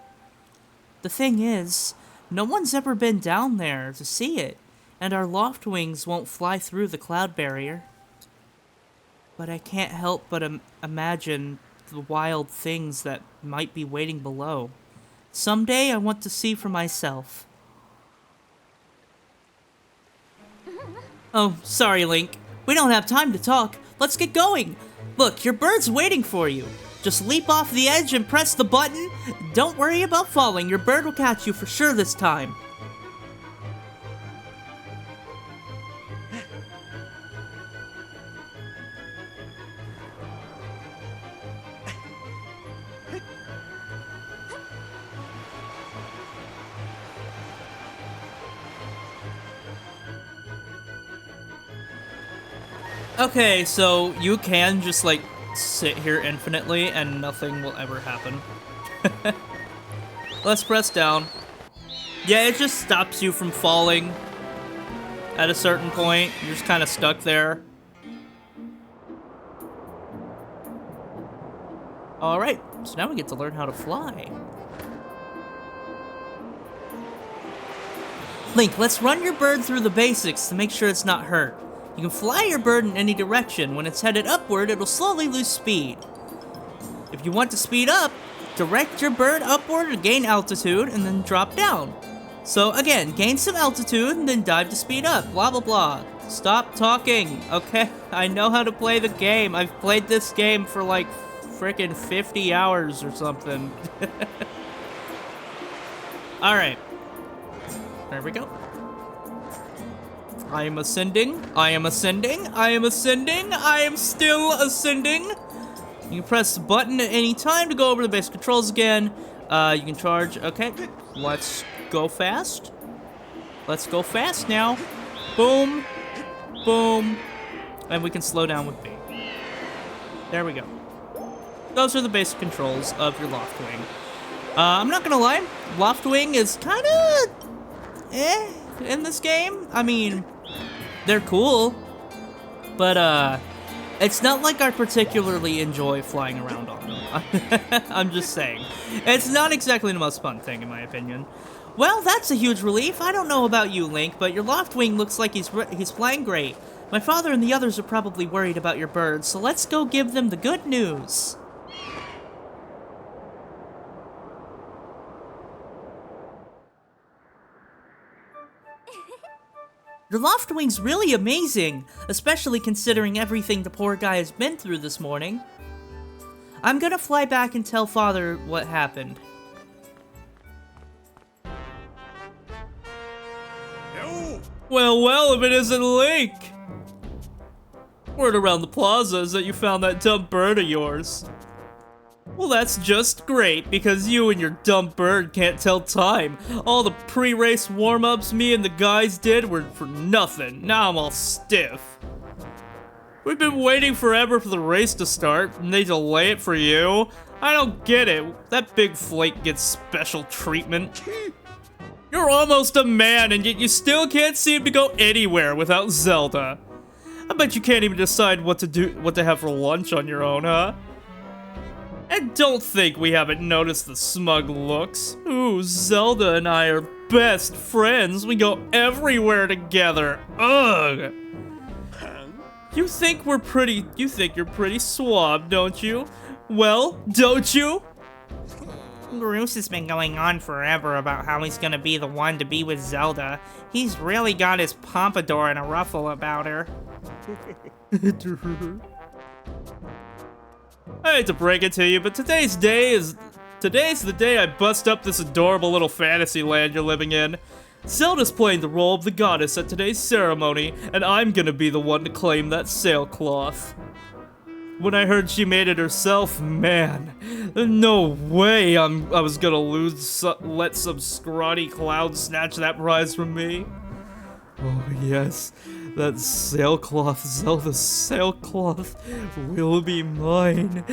Speaker 1: The thing is, no one's ever been down there to see it. And our Loftwings won't fly through the cloud barrier. But I can't help but imagine the wild things that might be waiting below. Someday I want to see for myself. Oh, sorry, Link. We don't have time to talk. Let's get going. Look, your bird's waiting for you. Just leap off the edge and press the button. Don't worry about falling. Your bird will catch you for sure this time. Okay, so you can just, like, sit here infinitely and nothing will ever happen. Let's press down. Yeah, it just stops you from falling at a certain point. You're just kind of stuck there. Alright, so now we get to learn how to fly. Link, let's run your bird through the basics to make sure it's not hurt. You can fly your bird in any direction. When it's headed upward, it'll slowly lose speed. If you want to speed up, direct your bird upward to gain altitude and then drop down. So again, gain some altitude and then dive to speed up, blah blah blah. Stop talking, okay? I know how to play the game. I've played this game for like frickin' 50 hours or something. Alright. There we go. I am ascending, I am ascending, I am ascending, I am still ascending. You can press the button at any time to go over the basic controls again. You can charge, okay. Let's go fast. Let's go fast now. Boom, boom. And we can slow down with B. There we go. Those are the basic controls of your Loftwing. I'm not gonna lie, Loftwing is kinda in this game. I mean, they're cool, but It's not like I particularly enjoy flying around on them. I'm just saying. It's not exactly the most fun thing, in my opinion. Well, that's a huge relief. I don't know about you, Link, but your Loftwing looks like he's flying great. My father and the others are probably worried about your bird, so let's go give them the good news. Your Loftwing's really amazing, especially considering everything the poor guy has been through this morning. I'm gonna fly back and tell Father what happened.
Speaker 4: No.
Speaker 1: Well, if it isn't Link! Word around the plaza is that you found that dumb bird of yours. Well, that's just great, because you and your dumb bird can't tell time. All the pre-race warm-ups me and the guys did were for nothing. Now I'm all stiff. We've been waiting forever for the race to start, and they delay it for you? I don't get it. That big flake gets special treatment. You're almost a man, and yet you still can't seem to go anywhere without Zelda. I bet you can't even decide what to have for lunch on your own, huh? And don't think we haven't noticed the smug looks. Ooh, Zelda and I are best friends. We go everywhere together. Ugh. You think you're pretty suave, don't you? Well, don't you?
Speaker 2: Groose has been going on forever about how he's gonna be the one to be with Zelda. He's really got his pompadour in a ruffle about her.
Speaker 1: I hate to break it to you, but today's the day I bust up this adorable little fantasy land you're living in. Zelda's playing the role of the goddess at today's ceremony, and I'm gonna be the one to claim that sailcloth. When I heard she made it herself, man, no way I was gonna let some scrawny clown snatch that prize from me. Oh yes, that sailcloth, Zelda's sailcloth, will be mine.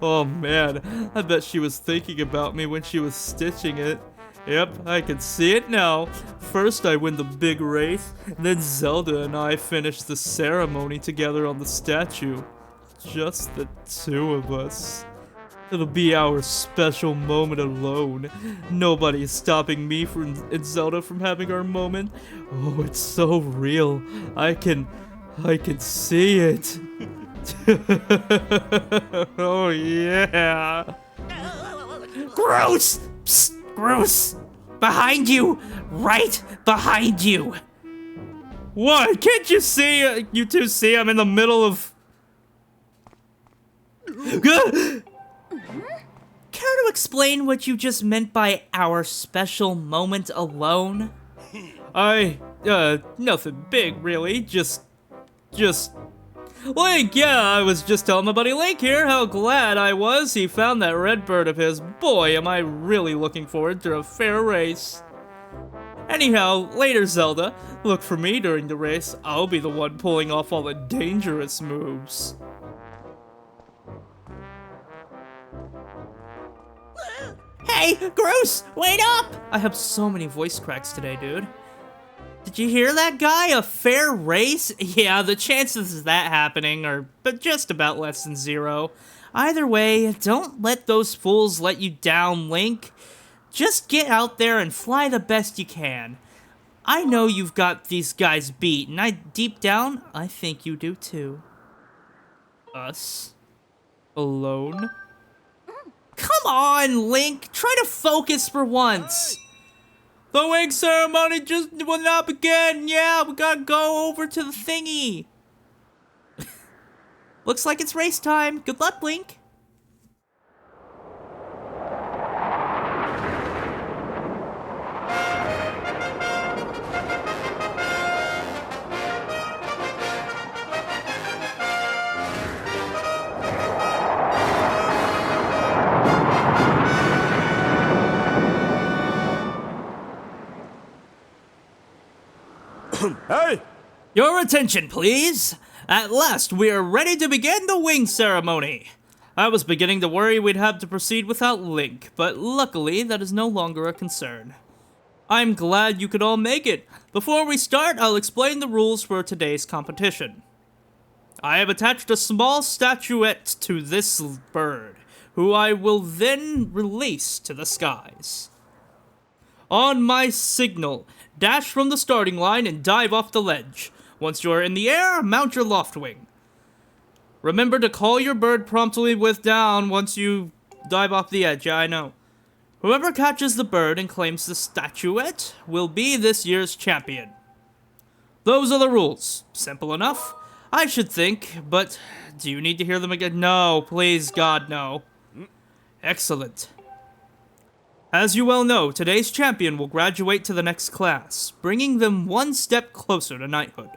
Speaker 1: Oh man, I bet she was thinking about me when she was stitching it. Yep, I can see it now. First I win the big race, then Zelda and I finish the ceremony together on the statue. Just the two of us. It'll be our special moment alone. Nobody is stopping me and Zelda from having our moment. Oh, it's so real. I can see it. Oh yeah.
Speaker 2: Groose! Psst, Groose! Behind you! Right behind you!
Speaker 1: What? Can't you see? You two see I'm in the middle of... Care to explain what you just meant by our special moment alone? Nothing big, really. Just... Link, yeah, I was just telling my buddy Link here how glad I was he found that red bird of his. Boy, am I really looking forward to a fair race. Anyhow, later, Zelda, look for me during the race. I'll be the one pulling off all the dangerous moves.
Speaker 2: Hey, Groose, wait up!
Speaker 1: I have so many voice cracks today, dude. Did you hear that guy? A fair race? Yeah, the chances of that happening are but just about less than zero. Either way, don't let those fools let you down, Link. Just get out there and fly the best you can. I know you've got these guys beat, and deep down, I think you do too. Us? Alone? Come on, Link! Try to focus for once! The wing ceremony just will not begin! Yeah, we gotta go over to the thingy! Looks like it's race time. Good luck, Link!
Speaker 4: Hey!
Speaker 1: Your attention, please! At last, we are ready to begin the wing ceremony! I was beginning to worry we'd have to proceed without Link, but luckily that is no longer a concern. I'm glad you could all make it. Before we start, I'll explain the rules for today's competition. I have attached a small statuette to this bird, who I will then release to the skies. On my signal, dash from the starting line and dive off the ledge. Once you are in the air, mount your Loftwing. Remember to call your bird promptly with down once you dive off the edge. Yeah, I know. Whoever catches the bird and claims the statuette will be this year's champion. Those are the rules. Simple enough, I should think, but do you need to hear them again? No, please, God, no. Excellent. As you well know, today's champion will graduate to the next class, bringing them one step closer to knighthood.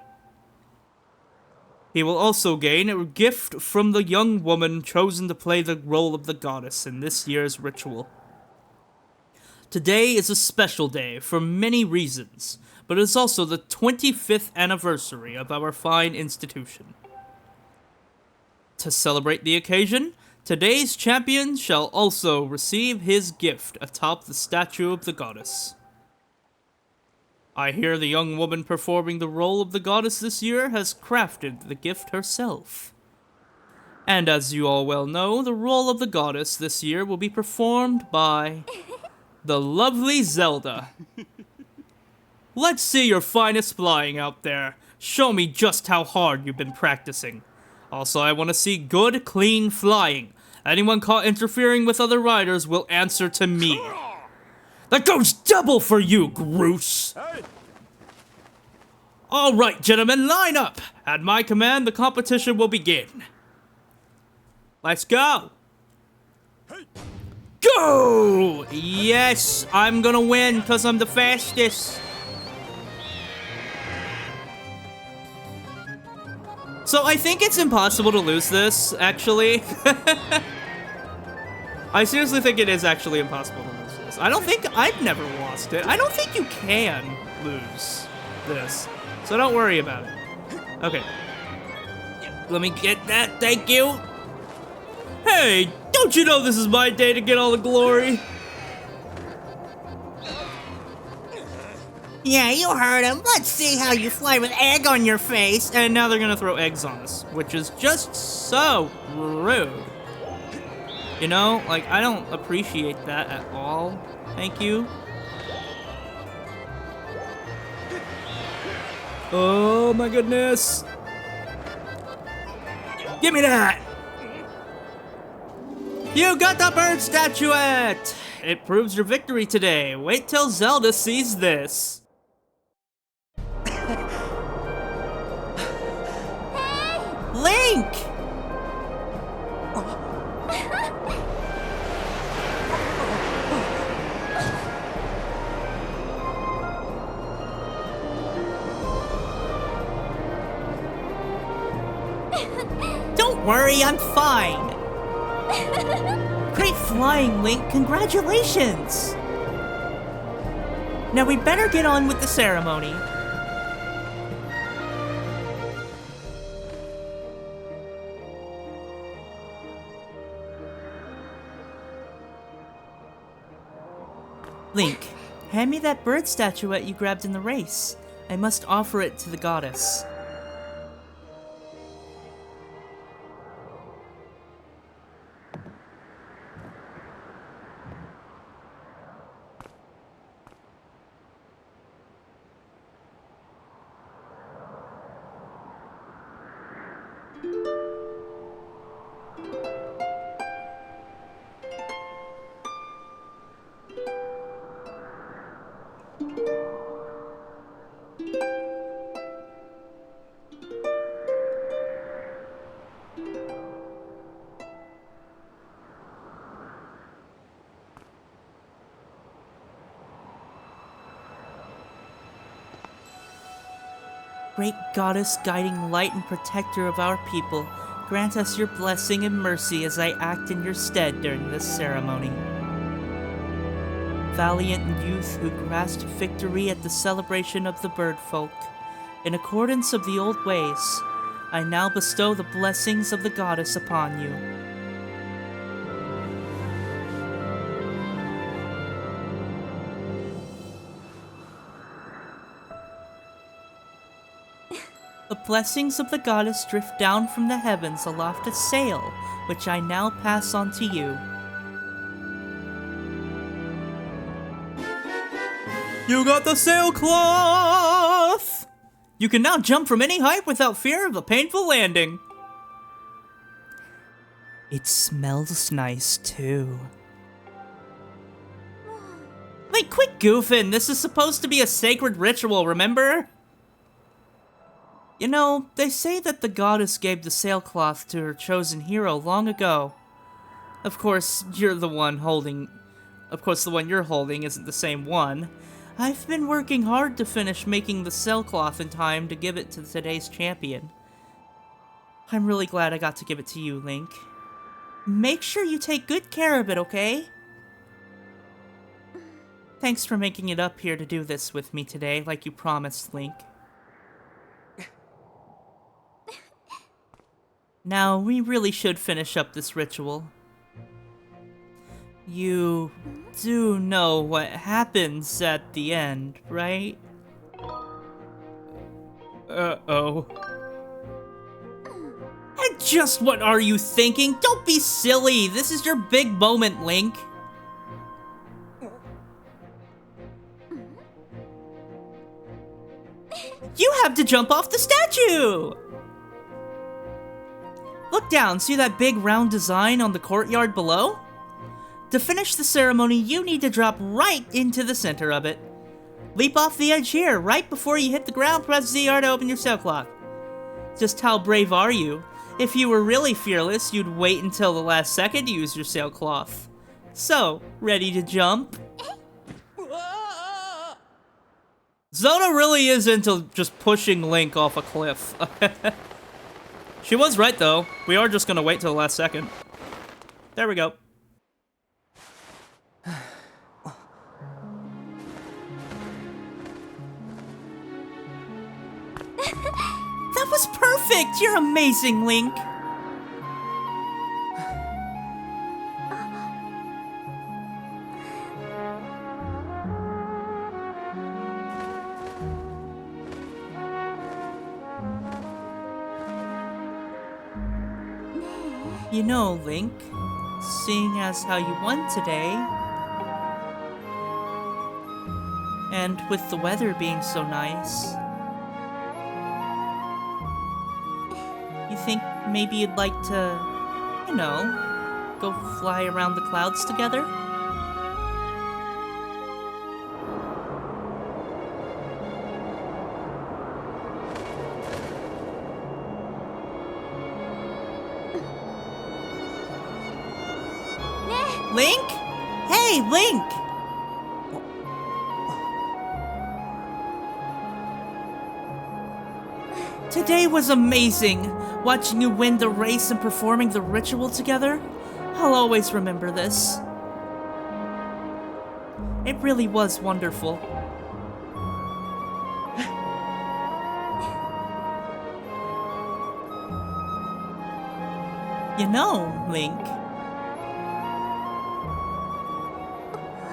Speaker 1: He will also gain a gift from the young woman chosen to play the role of the goddess in this year's ritual. Today is a special day for many reasons, but it is also the 25th anniversary of our fine institution. To celebrate the occasion, today's champion shall also receive his gift atop the statue of the goddess. I hear the young woman performing the role of the goddess this year has crafted the gift herself. And as you all well know, the role of the goddess this year will be performed by the lovely Zelda. Let's see your finest flying out there. Show me just how hard you've been practicing. Also, I want to see good, clean flying. Anyone caught interfering with other riders will answer to me. That goes double for you, Groose! All right, gentlemen, line up. At my command, the competition will begin. Let's go. Go! Yes, I'm gonna win because I'm the fastest. So I think it's impossible to lose this, actually. I seriously think it is actually impossible to lose this. I've never lost it. I don't think you can lose this. So don't worry about it. Okay. Let me get that, thank you. Hey, don't you know this is my day to get all the glory?
Speaker 2: Yeah, you heard him. Let's see how you fly with egg on your face.
Speaker 1: And now they're gonna throw eggs on us, which is just so rude. You know, like, I don't appreciate that at all. Thank you. Oh my goodness. Give me that. You got the bird statuette. It proves your victory today. Wait till Zelda sees this.
Speaker 2: Link!
Speaker 1: Don't worry, I'm fine.
Speaker 2: Great flying, Link. Congratulations!
Speaker 1: Now we better get on with the ceremony. Link, hand me that bird statuette you grabbed in the race. I must offer it to the goddess. Great goddess, guiding light and protector of our people, grant us your blessing and mercy as I act in your stead during this ceremony. Valiant youth who grasped victory at the celebration of the bird folk, in accordance of the old ways, I now bestow the blessings of the goddess upon you. The blessings of the goddess drift down from the heavens aloft a sail, which I now pass on to you. You got the sailcloth! You can now jump from any height without fear of a painful landing. It smells nice, too. Like, quit goofing. This is supposed to be a sacred ritual, remember? You know, they say that the goddess gave the sailcloth to her chosen hero long ago. Of course, the one you're holding isn't the same one. I've been working hard to finish making the sailcloth in time to give it to today's champion. I'm really glad I got to give it to you, Link. Make sure you take good care of it, okay? Thanks for making it up here to do this with me today, like you promised, Link. Now, we really should finish up this ritual. You do know what happens at the end, right? Uh-oh. And just what are you thinking? Don't be silly! This is your big moment, Link! You have to jump off the statue! Look down, see that big round design on the courtyard below? To finish the ceremony, you need to drop right into the center of it. Leap off the edge here, right before you hit the ground, press ZR to open your sailcloth. Just how brave are you? If you were really fearless, you'd wait until the last second to use your sailcloth. So, ready to jump? Zelda really is into just pushing Link off a cliff. She was right, though. We are just gonna wait till the last second. There we go. That was perfect! You're amazing, Link! You know, Link, seeing as how you won today, and with the weather being so nice, you think maybe you'd like to, you know, go fly around the clouds together? Link? Hey, Link! Today was amazing, watching you win the race and performing the ritual together. I'll always remember this. It really was wonderful. You know, Link,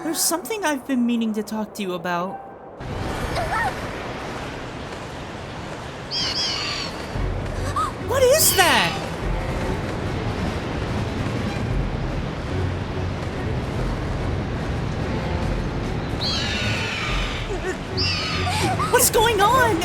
Speaker 1: there's something I've been meaning to talk to you about. What is that? What's going on?